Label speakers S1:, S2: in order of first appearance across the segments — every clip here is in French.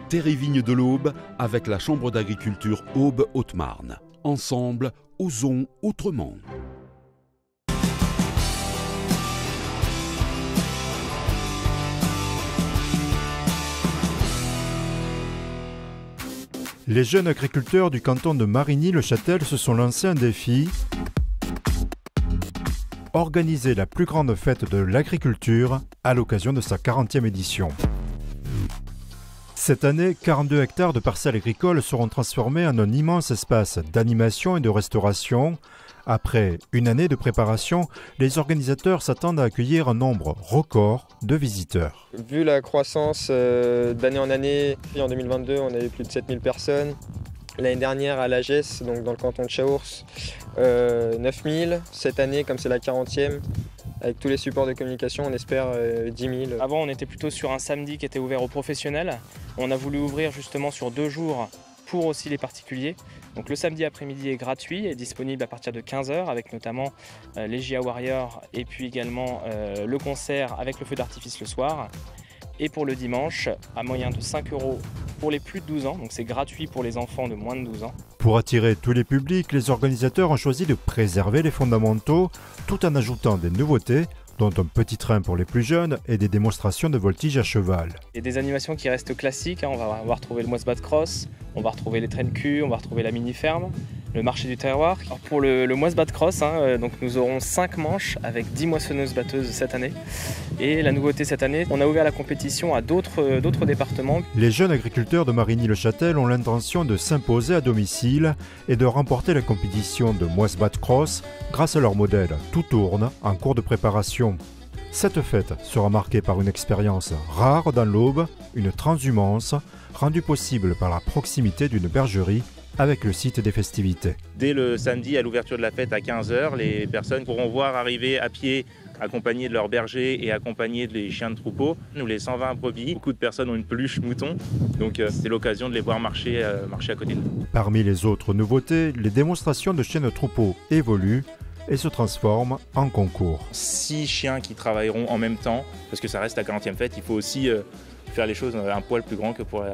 S1: Terrivigne de l'Aube avec la Chambre d'agriculture Aube-Haute-Marne. Ensemble, osons autrement.
S2: Les jeunes agriculteurs du canton de Marigny-le-Châtel se sont lancés un défi: organiser la plus grande fête de l'agriculture à l'occasion de sa 40e édition. Cette année, 42 hectares de parcelles agricoles seront transformés en un immense espace d'animation et de restauration. Après une année de préparation, les organisateurs s'attendent à accueillir un nombre record de visiteurs.
S3: Vu la croissance d'année en année, en 2022, on avait plus de 7000 personnes. L'année dernière, à l'AGES, donc dans le canton de Chaours, 9000. Cette année, comme c'est la 40e, avec tous les supports de communication, on espère 10 000.
S4: Avant, on était plutôt sur un samedi qui était ouvert aux professionnels. On a voulu ouvrir justement sur 2 jours pour aussi les particuliers. Donc le samedi après-midi est gratuit et disponible à partir de 15h avec notamment les GIA Warriors et puis également le concert avec le feu d'artifice le soir. Et pour le dimanche, à moyen de 5 € pour les plus de 12 ans, donc c'est gratuit pour les enfants de moins de 12 ans.
S2: Pour attirer tous les publics, les organisateurs ont choisi de préserver les fondamentaux tout en ajoutant des nouveautés, dont un petit train pour les plus jeunes et des démonstrations de voltige à cheval.
S4: Il y a des animations qui restent classiques, on va retrouver le Moisbat Cross, on va retrouver les trains de cul, on va retrouver la mini-ferme, le marché du terroir. Alors pour le Moisbat Cross, donc nous aurons 5 manches avec 10 moissonneuses batteuses cette année. Et la nouveauté cette année, on a ouvert la compétition à d'autres départements.
S2: Les jeunes agriculteurs de Marigny-le-Châtel ont l'intention de s'imposer à domicile et de remporter la compétition de Moisbat Cross grâce à leur modèle Tout tourne en cours de préparation. Cette fête sera marquée par une expérience rare dans l'Aube, une transhumance rendue possible par la proximité d'une bergerie avec le site des festivités.
S5: Dès le samedi à l'ouverture de la fête à 15h, les personnes pourront voir arriver à pied, accompagnés de leurs bergers et accompagnés des chiens de troupeau. Nous, les 120 brebis, beaucoup de personnes ont une peluche mouton, donc c'est l'occasion de les voir marcher à côté de nous.
S2: Parmi les autres nouveautés, les démonstrations de chiens de troupeau évoluent et se transforment en concours.
S5: 6 chiens qui travailleront en même temps, parce que ça reste la 40e fête, il faut aussi faire les choses un poil plus grand que pour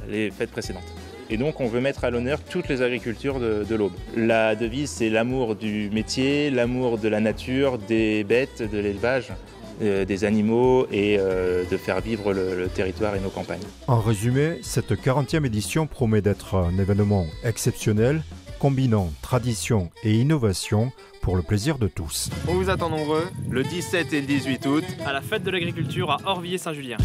S5: les fêtes précédentes. Et donc on veut mettre à l'honneur toutes les agricultures de l'Aube. La devise, c'est l'amour du métier, l'amour de la nature, des bêtes, de l'élevage, des animaux et de faire vivre le territoire et nos campagnes.
S2: En résumé, cette 40e édition promet d'être un événement exceptionnel, combinant tradition et innovation pour le plaisir de tous.
S3: On vous attend nombreux
S6: le 17 et le 18 août
S4: À la fête de l'agriculture à Orvilliers-Saint-Julien.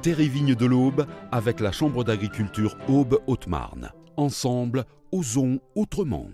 S1: Terrivigne de l'Aube avec la Chambre d'agriculture Aube-Haute-Marne. Ensemble, osons autrement.